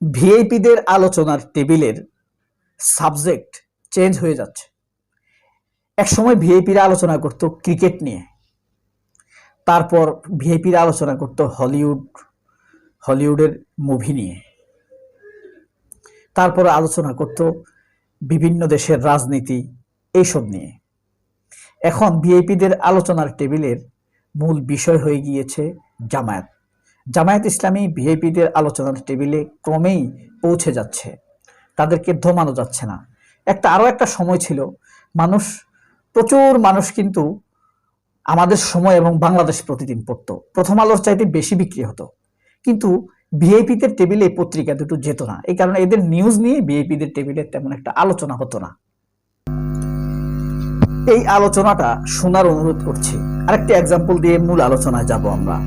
ভিআইপিদের আলোচনার টেবিলের subject change হয়ে যাচ্ছে। একসময় ভিআইপিরা আলোচনা করত ক্রিকেট নিয়ে, তারপর ভিআইপিরা আলোচনা করত হলিউডের মুভি নিয়ে, তারপর আলোচনা করত বিভিন্ন দেশের রাজনীতি, এইসব নিয়ে। এখন ভিআইপিদের আলোচনার টেবিলের মূল বিষয় হয়ে গিয়েছে জামায়াত। জামায়াত ইসলামী ভিআইপিদের আলোচনার টেবিলে ক্রমেই পৌঁছে যাচ্ছে, তাদেরকে দমানো যাচ্ছে না। আরো একটা সময় ছিল, প্রচুর মানুষ কিন্তু আমাদের সময় এবং বাংলাদেশ প্রতিদিন পড়তো, প্রথম আলোর চাইতে বেশি বিক্রি হতো, কিন্তু ভিআইপিদের টেবিলে পত্রিকা দুটো যেত না। এই কারণে এদের নিউজ নিয়ে ভিআইপিদের টেবিলে তেমন একটা আলোচনা হতো না। এই আলোচনাটা শোনার অনুরোধ করছি। আরেকটি এক্সাম্পল দিয়ে মূল আলোচনায় যাব। আমরা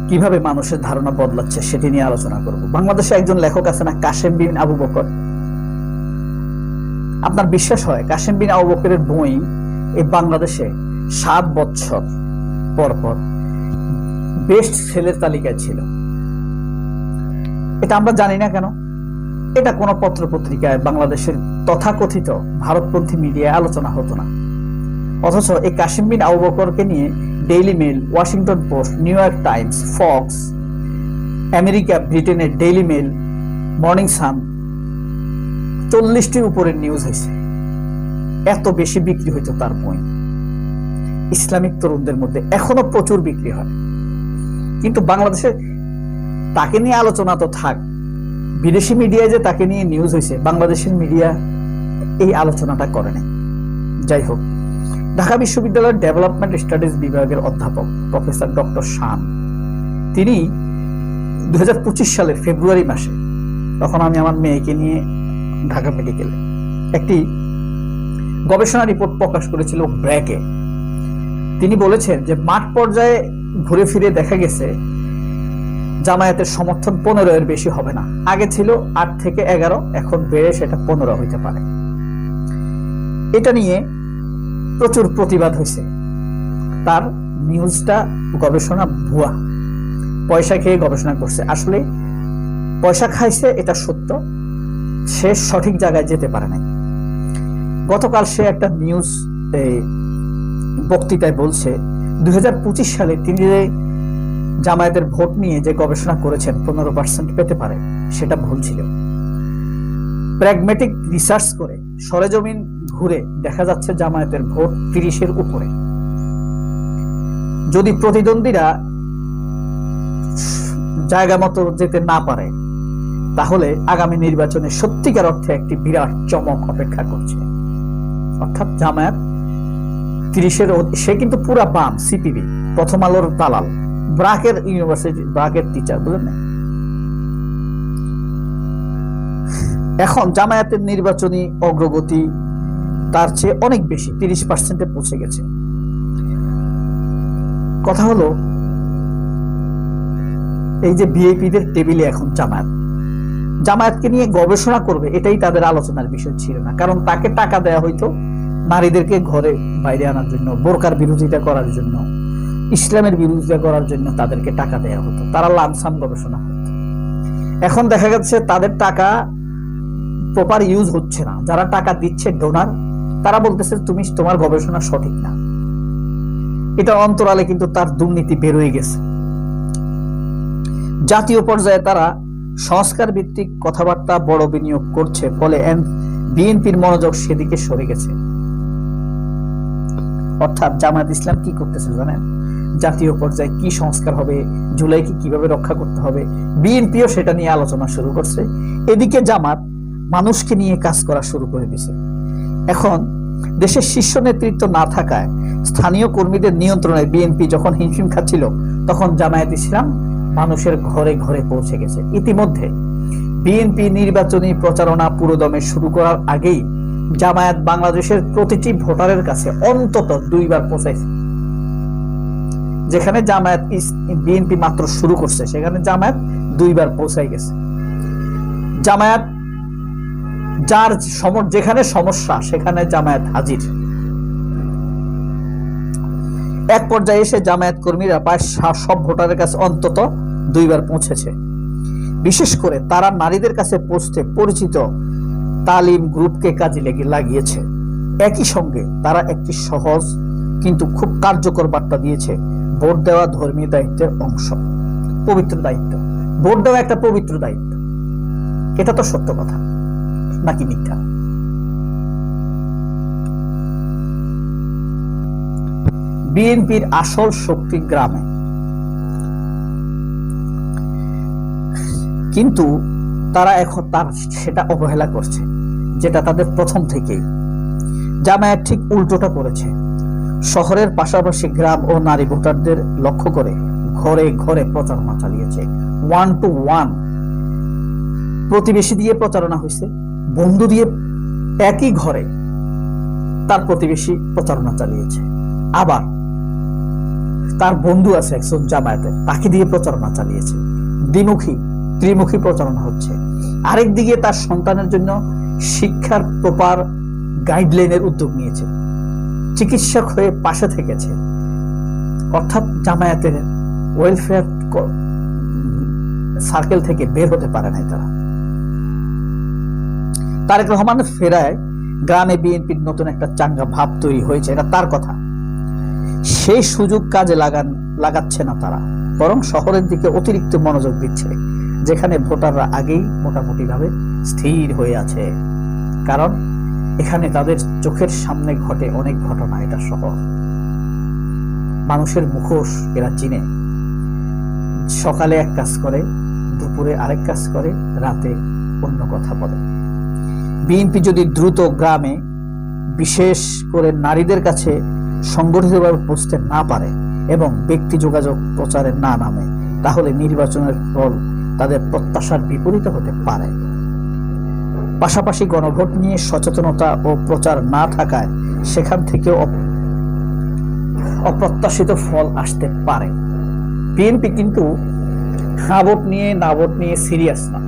কিভাবে মানুষের ধারণা বদলাচ্ছে সেটি নিয়ে আলোচনা করব। বাংলাদেশে একজন লেখক আছে না, কাশেম বিন আবু বকর। আপনার বিশ্বাস হয় কাশেম বিন আবু বকরের বই এই বাংলাদেশে 7 বছর পর পর বেস্ট সেলের তালিকায় ছিল? এটা আমরা জানি না কেন? এটা কোনো পত্র পত্রিকায়, বাংলাদেশের তথাকথিত ভারতপন্থী মিডিয়ায় আলোচনা হতো না। অথচ এই কাশেম বিন আবু বকরকে নিয়ে Daily Mail, Washington Post, New York Times, Fox, America, ব্রিটেনের ডেইলি মেল, মর্নিং সান 40টির উপরে নিউজ হয়েছে। এত বেশি বিক্রি হইতো তার বই। ইসলামিক তরুণদের মধ্যে এখনো প্রচুর বিক্রি হয়, কিন্তু বাংলাদেশে তাকে নিয়ে আলোচনা তো থাক, বিদেশি মিডিয়ায় যে তাকে নিয়ে নিউজ হয়েছে, বাংলাদেশের মিডিয়া এই আলোচনাটা করে নাই। যাই হোক, ঢাকা বিশ্ববিদ্যালয়ের ডেভেলপমেন্ট স্টাডিজ বিভাগের অধ্যাপক প্রফেসর ডক্টর শান, তিনি 2025 সালের ফেব্রুয়ারি মাসে, তখন আমি আমার মেয়েকে নিয়ে ঢাকা মেডিকেলে একটি গবেষণা রিপোর্ট প্রকাশ করেছিল ব্র্যাকে। তিনি বলেছেন যে মাঠ পর্যায়ে ঘুরে ফিরে দেখা গেছে জামায়াতের সমর্থন 15-এর বেশি হবে না। আগে ছিল 8 থেকে 11, এখন বেড়ে সেটা 15 হইতে পারে। এটা নিয়ে প্রচুর প্রতিবাদ হয়েছে। তার নিউজটা গবেষণা ভুয়া, পয়সা খেয়ে গবেষণা করছে। আসলে পয়সা খাইছে, এটা সত্য, সে সঠিক জায়গায় যেতে পারে নাই। গতকাল সে একটা নিউজ বক্তৃতায় বলছে 2025 সালে তিনি যে জামায়াতের ভোট নিয়ে যে গবেষণা করেছেন 15% পেতে পারে, সেটা ভুল ছিল। প্র্যাগমেটিক রিসার্চ করে সরেজমিন ঘুরে দেখা যাচ্ছে জামায়াতের ভোট 30-এর উপরে। যদি প্রতিদ্বন্দ্বীরা জায়গা মতো যেতে না পারে, তাহলে আগামী নির্বাচনে সত্যিকার অর্থে একটি বিরাট চমক অপেক্ষা করছে। অর্থাৎ জামায়াত 30-এর, সে কিন্তু পুরা বাম, সিপিবি, প্রথম আলোর দালাল, ব্রাকের ইউনিভার্সিটি, ব্রাকের টিচার, বুঝলেন না? এখন জামায়াতের নির্বাচনী অগ্রগতি তার চেয়ে অনেক বেশি, 30%-এ পৌঁছে গেছে। কথা হলো, এই যে ভিআইপিদের টেবিলে এখন জামায়াতকে নিয়ে গবেষণা করবে, এটাই তাদের আলোচনার বিষয় ছিল না। কারণ তাকে টাকা দেয়া হইতো নারীদেরকে ঘরে বাইরে আনার জন্য, বোরকার বিরোধিতা করার জন্য, ইসলামের বিরোধিতা করার জন্য তাদেরকে টাকা দেয়া হতো। তারা লামসাম গবেষণা করত। এখন দেখা যাচ্ছে তাদের টাকা প্রপার ইউজ হচ্ছে না। যারা টাকা দিচ্ছে, ডোনার, তারা বলতেছে তুমি, তোমার গবেষণা সঠিক না। এটা অন্তরালে কিন্তু তার দুর্নীতি বেরোয় গেছে। জাতীয় পর্যায়ে তারা সংস্কার ভিত্তিক কথাবার্তা বড় বিনিয়োগ করছে, ফলে বিএনপির মনোযোগ সেদিকে সরে গেছে। অর্থাৎ জামায়াত ইসলাম কি করতেছে জানেন? জাতীয় পর্যায়ে কি সংস্কার হবে, জুলাইকে কিভাবে রক্ষা করতে হবে, বিএনপিও সেটা নিয়ে আলোচনা শুরু করছে। এদিকে জামাত মানুষকে নিয়ে কাজ করা শুরু করে দিয়েছে। এখন দেশের শীর্ষ নেতৃত্ব না থাকায় স্থানীয় কর্মীদের নিয়ন্ত্রণে বিএনপি যখন হিমশিম খাচ্ছিল, তখন জামায়াত ইসলাম মানুষের ঘরে ঘরে পৌঁছে গেছে। ইতিমধ্যে বিএনপি নির্বাচনী প্রচারণা পুরোদমে শুরু করার আগেই জামায়াত বাংলাদেশের প্রতিটি ভোটারের কাছে অন্তত 2 বার পৌঁছাইছে। যেখানে বিএনপি মাত্র শুরু করছে, সেখানে জামায়াত 2 বার পৌঁছাই গেছে। জামায়াত যেখানে সমস্যা, সেখানে জামায়াত হাজির। এক পর্যায়ে এসে জামায়াত কর্মীরা প্রায় সব ভোটারের কাছে অন্তত 2 বার পৌঁছেছে। বিশেষ করে তারা নারীদের কাছে পৌঁছতে পরিচিত তালিম গ্রুপকে কাজে লাগিয়েছে। একই সঙ্গে তারা একটি সহজ কিন্তু খুব কার্যকর বার্তা দিয়েছে, ভোট দেওয়া ধর্মীয় দায়িত্বের অংশ, পবিত্র দায়িত্ব। ভোট দেওয়া একটা পবিত্র দায়িত্ব, এটা তো সত্য কথা নাকি মিথ্যা? বিএনপির আসল শক্তি গ্রামে, কিন্তু তারা এখন সেটা অবহেলা করছে, যেটা তাদের প্রথম থেকেই। জামায়াত ঠিক উল্টোটা করেছে। শহরের পাশাপাশি গ্রাম ও নারী ভোটারদের লক্ষ্য করে ঘরে ঘরে প্রচারণা চালিয়েছে। 1 to 1 প্রতিবেশী দিয়ে প্রচারণা হয়েছে, বন্ধু দিয়ে একই ঘরে তার প্রতিবেশী প্রচারণা চালিয়েছে। আবার তার বন্ধু আছে একজন জামায়াতের, তাকে দিয়ে প্রচারণা চালিয়েছে। দ্বিমুখী ত্রিমুখী প্রচারণা হচ্ছে। আরেক দিকে তার সন্তানের জন্য শিক্ষার প্রপার গাইডলাইনের উদ্যোগ নিয়েছে, চিকিৎসক হয়ে পাশে থেকেছে। অর্থাৎ জামায়াতের ওয়েলফেয়ার সার্কেল থেকে বের হতে পারে নাই তারা। তারেক রহমান ফেরায় গ্রামে বিএনপির নতুন একটা চাঙ্গা ভাব তৈরি হয়েছে, এটা তার কথা। সেই সুযোগ কাজে লাগাচ্ছে না তারা, বরং শহরের দিকে অতিরিক্ত মনোযোগ দিচ্ছে, যেখানে ভোটাররা আগেই মোটামুটি ভাবে স্থির হয়ে আছে। কারণ এখানে তাদের চোখের সামনে ঘটে অনেক ঘটনা। এটা শহর, মানুষের মুখোশ এরা চিনে। সকালে এক কাজ করে, দুপুরে আরেক কাজ করে, রাতে অন্য কথা বলে। বিএনপি যদি দ্রুত গ্রামে বিশেষ করে নারীদের কাছে সংগঠিতভাবে পৌঁছতে না পারে এবং ব্যক্তি যোগাযোগ প্রচারে না নামে, তাহলে নির্বাচনের ফল তাদের প্রত্যাশার বিপরীত হতে পারে। পাশাপাশি গণভোট নিয়ে সচেতনতা ও প্রচার না থাকায় সেখান থেকেও অপ্রত্যাশিত ফল আসতে পারে। বিএনপি কিন্তু হ্যাঁ ভোট নিয়ে না ভোট নিয়ে সিরিয়াস না,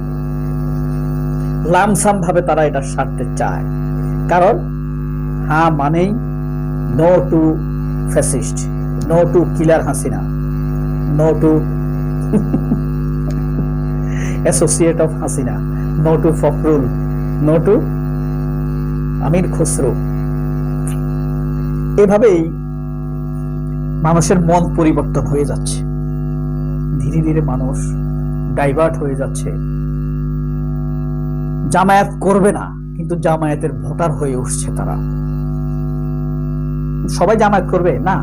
লামসাম ভাবে তারা এটা সারতে চায়। কারণ হ্যাঁ মানেই no to fascist, no to killer Hasina, no to associate of Hasina, no to Fakhrul, no to Amir Khasru. এভাবেই মানুষের মন পরিবর্তন হয়ে যাচ্ছে, ধীরে ধীরে মানুষ ডাইভার্ট হয়ে যাচ্ছে। জামায়াত করবে না, কিন্তু জামায়াতের ভোটার হয়ে উঠছে তারা। সবাই জামায়াত করবে না,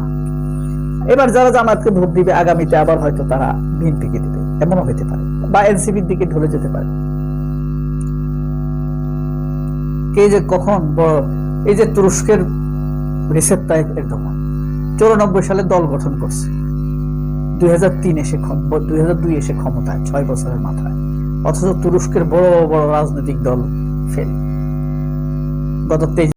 এবার যারা জামায়াতকে ভোট দিবে আগামীতে আবার হয়তো তারা বিএনপিকে দিবে, এমনও হতে পারে, বা এনসিপির দিকে ঢলে যেতে পারে। কে যে কখন এই যে তুরস্কের রিসেপ তাইপ এরদোগান 94 সালে দল গঠন করছে, 2002 এসে ক্ষমতায় 6 বছরের মাথায়, অথচ তুরস্কের বড় বড় রাজনৈতিক দল ফেল। গত